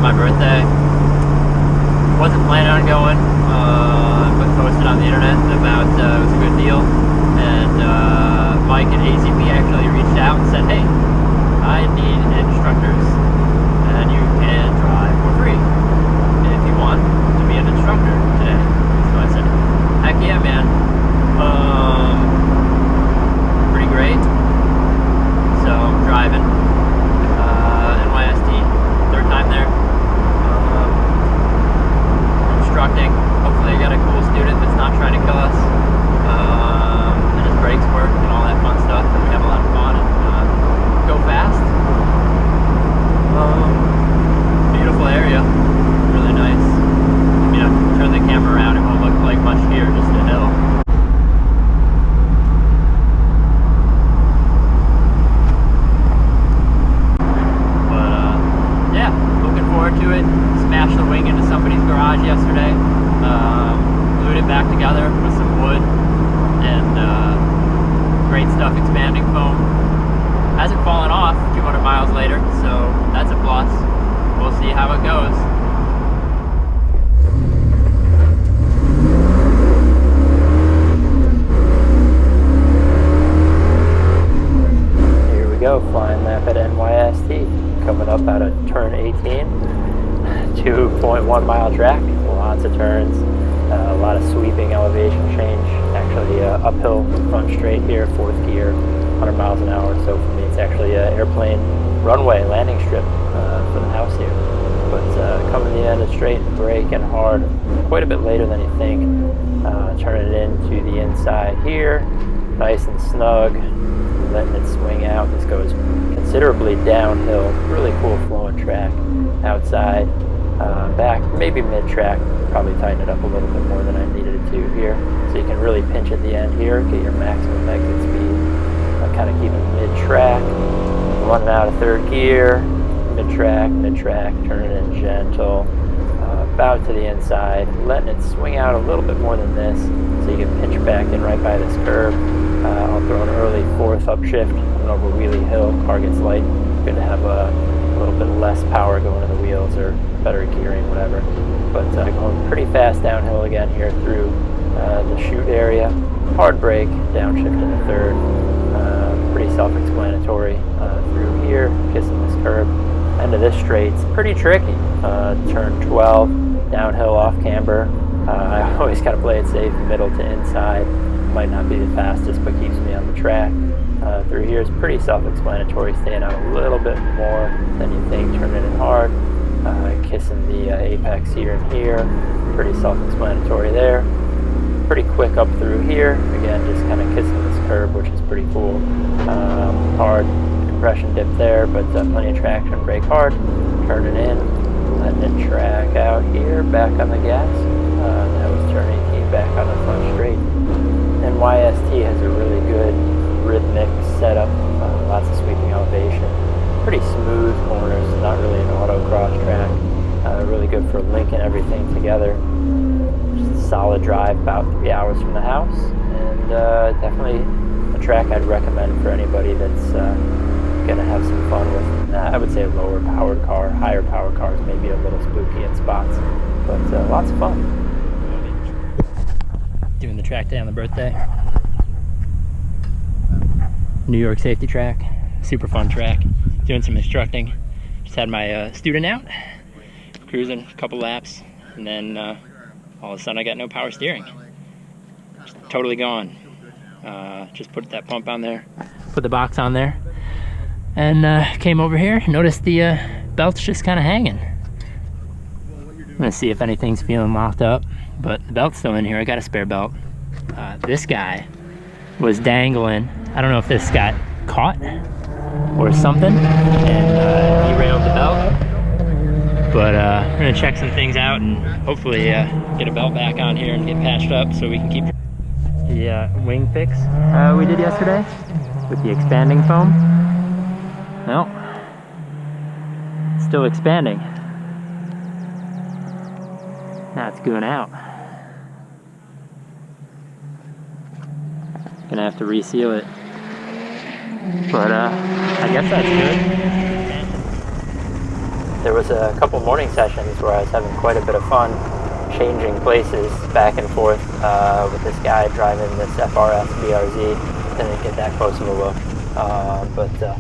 my birthday. Wasn't planning on going, but posted on the internet about it was a good deal. And Mike at AZP actually reached out and said, hey, I need instructors, and you can drive for free if you want to be an instructor today. So I said, heck yeah, man. Pretty great. So I'm driving NYST, third time there. Instructing. Hopefully I got a cool student that's not trying to kill us. And his brakes work and all that fun stuff, and we have a lot of fun and go fast. Beautiful area, really nice. You know, turn the camera around, it won't look like much here, just a hill. To it, smashed the wing into somebody's garage yesterday, glued it back together with some wood and great stuff, expanding foam. Hasn't fallen off 200 miles later, so that's a plus. We'll see how it goes. Here we go, flying lap at NYST, coming up out of turn 18. 2.1 mile track, lots of turns, a lot of sweeping elevation change, actually uphill front straight here, 4th gear, 100 miles an hour, so for me it's actually an airplane runway landing strip for the house here. But coming to the end of straight, braking hard, quite a bit later than you think, turning it into the inside here, nice and snug, letting it swing out. This goes considerably downhill, really cool flowing track outside. Back, maybe mid-track, probably tighten it up a little bit more than I needed it to here. So you can really pinch at the end here, get your maximum exit speed, kind of keep it mid-track, running out of 3rd gear, mid-track, turning in gentle, about to the inside, letting it swing out a little bit more than this, so you can pinch back in right by this curve. I'll throw an early 4th upshift, coming over Wheelie Hill, car gets light, good to have a little bit less power going in the wheels or better gearing, whatever. But going pretty fast downhill again here through the chute area. Hard brake, downshift in the 3rd. Pretty self-explanatory through here, kissing this curb. End of this straight's pretty tricky. Turn 12, downhill off camber. I always kind of play it safe, middle to inside. Might not be the fastest, but keeps me on the track. Through here is pretty self-explanatory, staying out a little bit more than you think, turning in hard, kissing the apex here and here, pretty self-explanatory there. Pretty quick up through here, again just kind of kissing this curb, which is pretty cool. Hard compression dip there, but plenty of traction, brake hard, turning in, letting it track out here, back on the gas. That was turn 18, back on the front straight. NYST has a really good rhythmic setup, lots of sweeping elevation, pretty smooth corners, not really an autocross track, really good for linking everything together. Just a solid drive, about 3 hours from the house, and definitely a track I'd recommend for anybody that's gonna have some fun with, I would say a lower powered car. Higher powered cars may be a little spooky in spots, but lots of fun. Doing the track day on the birthday. New York safety track, super fun track. Doing some instructing. Just had my student out, cruising a couple laps, and then all of a sudden I got no power steering. Just totally gone. Just put that pump on there, put the box on there, and came over here, noticed the belt's just kind of hanging. I'm gonna see if anything's feeling locked up, but the belt's still in here. I got a spare belt. This guy was dangling. I don't know if this got caught or something and derailed the belt, but we're gonna check some things out and hopefully get a belt back on here and get patched up so we can keep the wing fix we did yesterday with the expanding foam. No, still expanding. Now it's going out. Gonna have to reseal it, but I guess that's good. there was a couple morning sessions where I was having quite a bit of fun changing places back and forth with this guy driving this FRS BRZ. Didn't get that close of a look, but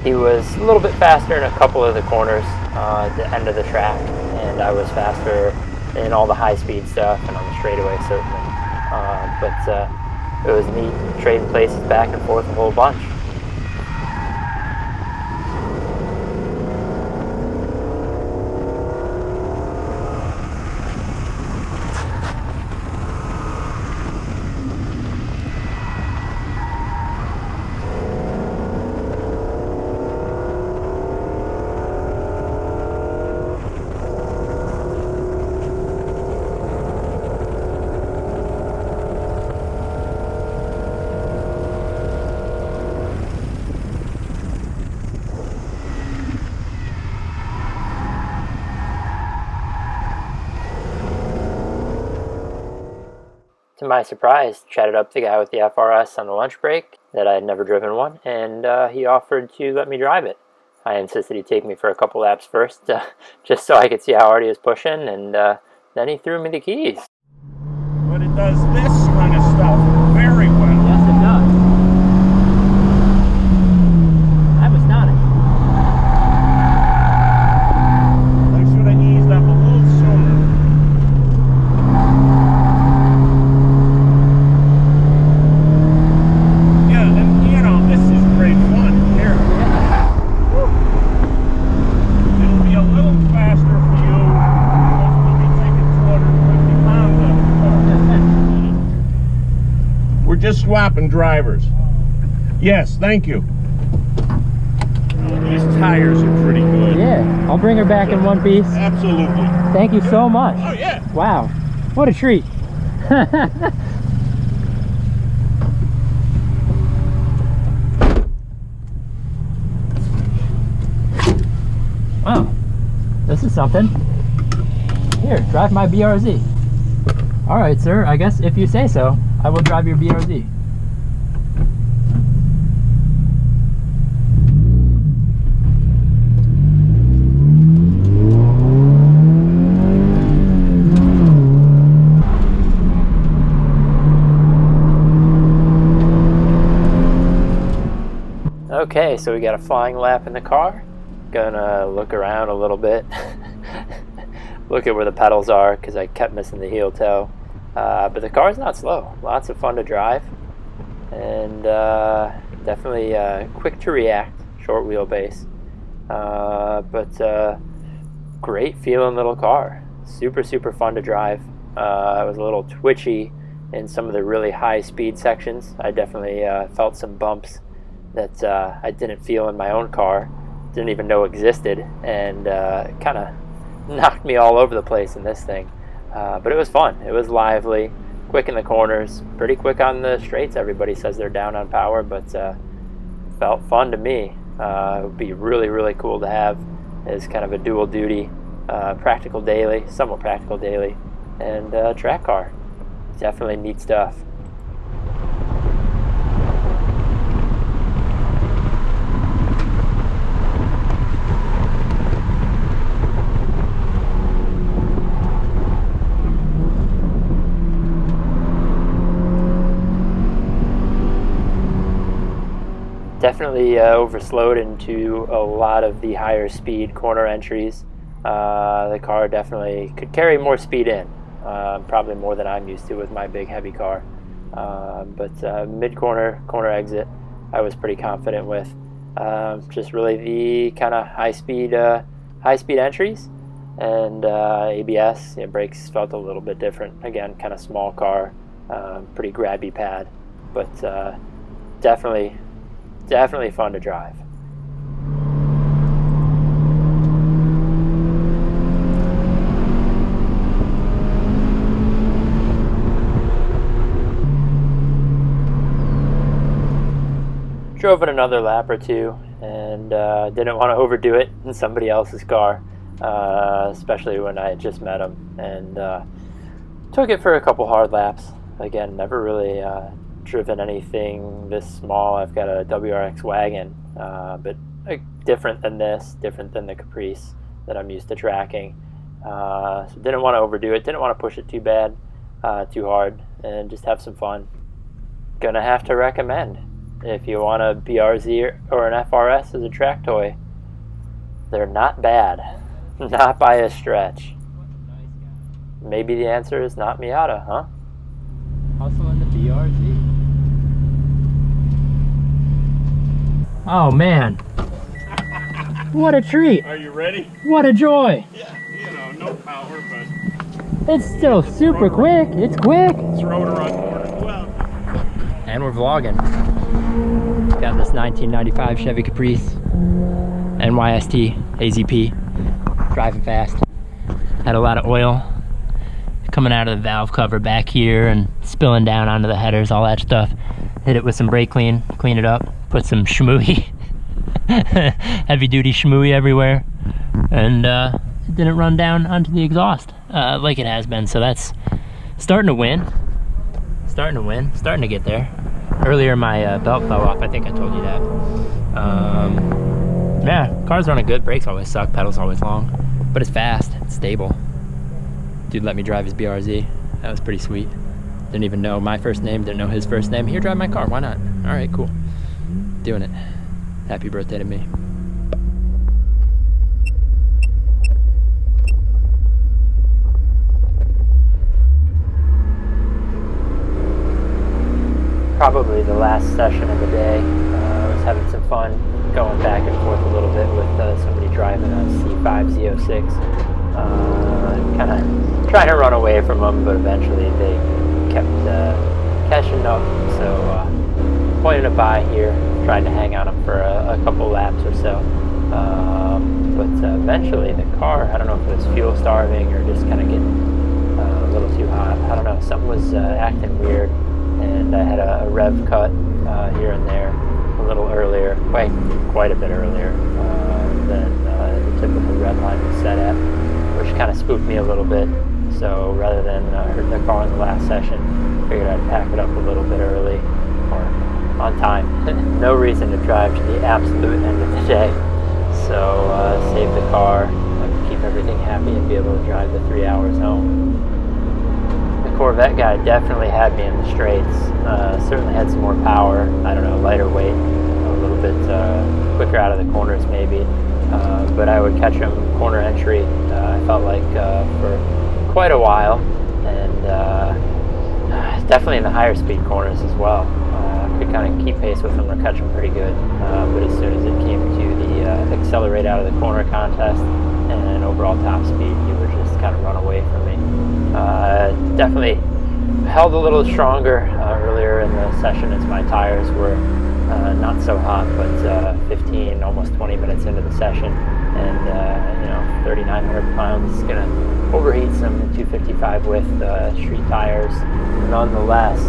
he was a little bit faster in a couple of the corners at the end of the track, and I was faster in all the high-speed stuff and on the straightaway certainly. But it was neat trading places back and forth a whole bunch. To my surprise, chatted up the guy with the FRS on the lunch break that I had never driven one, and he offered to let me drive it. I insisted he take me for a couple laps first, just so I could see how hard he was pushing, and then he threw me the keys. But it does this kind of stuff very well. Yes, it does. I'm astonished. I should have eased up a little sooner. Just swapping drivers. Yes, thank you. These tires are pretty good. Yeah, I'll bring her back in one piece. Absolutely. Thank you so much. Oh, yeah. Wow, what a treat. Wow, this is something. Here, drive my BRZ. All right, sir, I guess if you say so, I will drive your BRZ. Okay, so we got a flying lap in the car. Gonna look around a little bit. Look at where the pedals are, because I kept missing the heel toe. But the car's not slow. Lots of fun to drive, and definitely quick to react, short wheelbase. But great feeling little car. Super, super fun to drive. I was a little twitchy in some of the really high speed sections. I definitely felt some bumps that I didn't feel in my own car, didn't even know existed, and kind of knocked me all over the place in this thing. But it was fun. It was lively, quick in the corners, pretty quick on the straights. Everybody says they're down on power, but felt fun to me. It would be really, really cool to have as kind of a dual duty, practical daily, somewhat practical daily, and track car. Definitely neat stuff. Definitely overslowed into a lot of the higher speed corner entries. The car definitely could carry more speed in, probably more than I'm used to with my big heavy car. But mid-corner, corner exit, I was pretty confident with. Just really the kind of high speed entries, and ABS, brakes felt a little bit different. Again, kind of small car, pretty grabby pad, but definitely fun to drive. Drove it another lap or two, and didn't want to overdo it in somebody else's car, especially when I had just met him, and took it for a couple hard laps. Again, never really driven anything this small. I've got a WRX wagon, but different than this, different than the Caprice. that I'm used to tracking. So didn't want to overdo it, didn't want to push it too bad, too hard, and just have some fun. Gonna have to recommend, if you want a BRZ or an FRS as a track toy, they're not bad. Not by a stretch. Maybe the answer is not Miata, huh? Also in the BRZ. Oh man, what a treat! Are you ready? What a joy! Yeah, you know, no power, but It's still super quick. It's quick. it's rotor on board as well. And we're vlogging. Got this 1995 Chevy Caprice, NYST, AZP, driving fast. Had a lot of oil coming out of the valve cover back here and spilling down onto the headers, all that stuff. Hit it with some brake clean it up, put some shmooey, heavy duty shmooey everywhere, and it didn't run down onto the exhaust like it has been. So that's starting to win, starting to get there. Earlier my belt fell off, I think I told you that. Yeah, car's running good, brakes always suck, pedals always long, but it's fast, it's stable. Dude let me drive his BRZ, that was pretty sweet. Didn't even know my first name, didn't know his first name. Here, drive my car, why not? All right, cool, doing it. Happy birthday to me. Probably the last session of the day. I was having some fun going back and forth a little bit with somebody driving a C5 Z06. Kind of trying to run away from them, but eventually they kept catching up. So pointing to by here, trying to hang on them for a couple laps or so. But eventually the car, I don't know if it was fuel starving or just kind of getting a little too hot. I don't know, something was acting weird. And I had a rev cut here and there a little earlier, quite a bit earlier than the typical red line was set at, which kind of spooked me a little bit. So rather than hurt the car in the last session, figured I'd pack it up a little bit early or on time. No reason to drive to the absolute end of the day. So save the car, keep everything happy, and be able to drive the 3 hours home. Corvette guy definitely had me in the straights. Certainly had some more power. I don't know, lighter weight, a little bit quicker out of the corners maybe. But I would catch him corner entry. I felt like for quite a while, and definitely in the higher speed corners as well. Could kind of keep pace with him or catch him pretty good. But as soon as it came to the accelerate out of the corner contest and overall top speed, he would just kind of run away from me. Definitely held a little stronger earlier in the session as my tires were not so hot, but 15, almost 20 minutes into the session, and 3,900 pounds is gonna overheat some 255 with street tires nonetheless.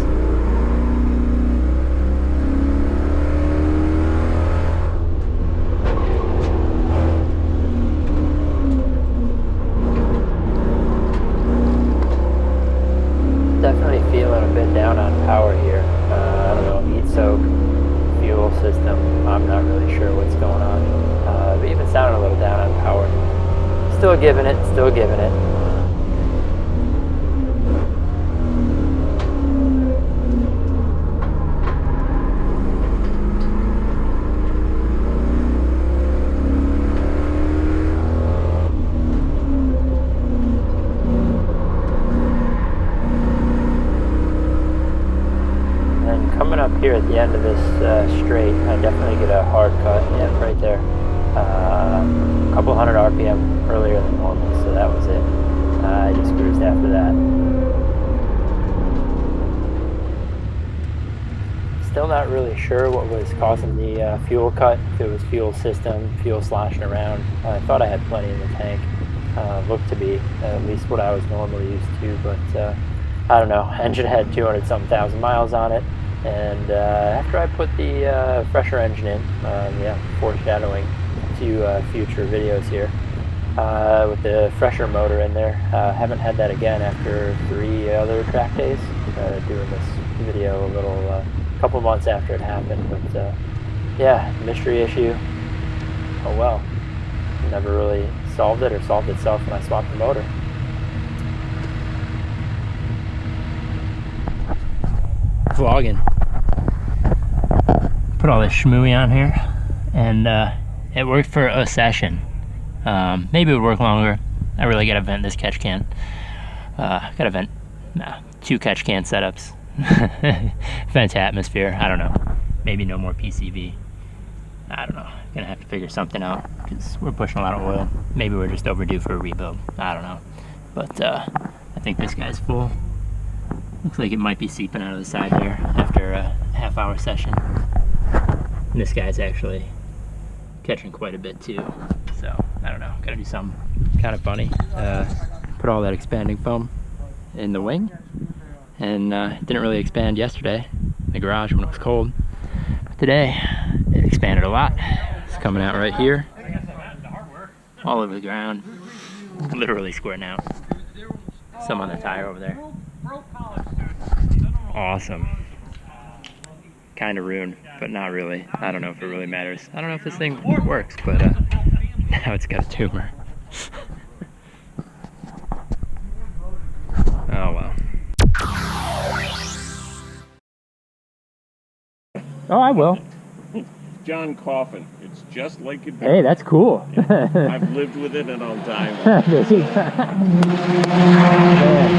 Definitely feeling a bit down on power here. I don't know, heat soak, fuel system, I'm not really sure what's going on. But even sounding a little down on power. Still giving it, still giving it. Coming up here at the end of this straight, I definitely get a hard cut, yeah, right there. A couple hundred RPM earlier than normal, so that was it. I just cruised after that. Still not really sure what was causing the fuel cut, if it was fuel system, fuel sloshing around. I thought I had plenty in the tank. Looked to be at least what I was normally used to, but I don't know. Engine had 200-something thousand miles on it. And after I put the fresher engine in, foreshadowing to future videos here, with the fresher motor in there, haven't had that again after 3 other track days. Doing this video a little couple months after it happened, but yeah, mystery issue. Oh well, never really solved it or solved itself when I swapped the motor. Vlogging. Put all this schmooey on here, and it worked for a session. Maybe it would work longer. I really gotta vent this catch can. Gotta vent 2 catch can setups. Vent to atmosphere. I don't know. Maybe no more PCV. I don't know. Gonna have to figure something out because we're pushing a lot of oil. Maybe we're just overdue for a rebuild. I don't know. But I think this guy's full. Looks like it might be seeping out of the side here after a half-hour session. And this guy's actually catching quite a bit too. So I don't know. Gotta do something kind of funny. Put all that expanding foam in the wing, and it didn't really expand yesterday in the garage when it was cold. But today it expanded a lot. It's coming out right here, all over the ground, literally squirting out. Some on the tire over there. Awesome. Kind of ruined, but not really. I don't know if it really matters. I don't know if this thing works, but now it's got a tumor. Oh well. Oh, I will. John Coffin. It's just like it. Hey, that's cool. I've lived with it and I'll die with it. There you go.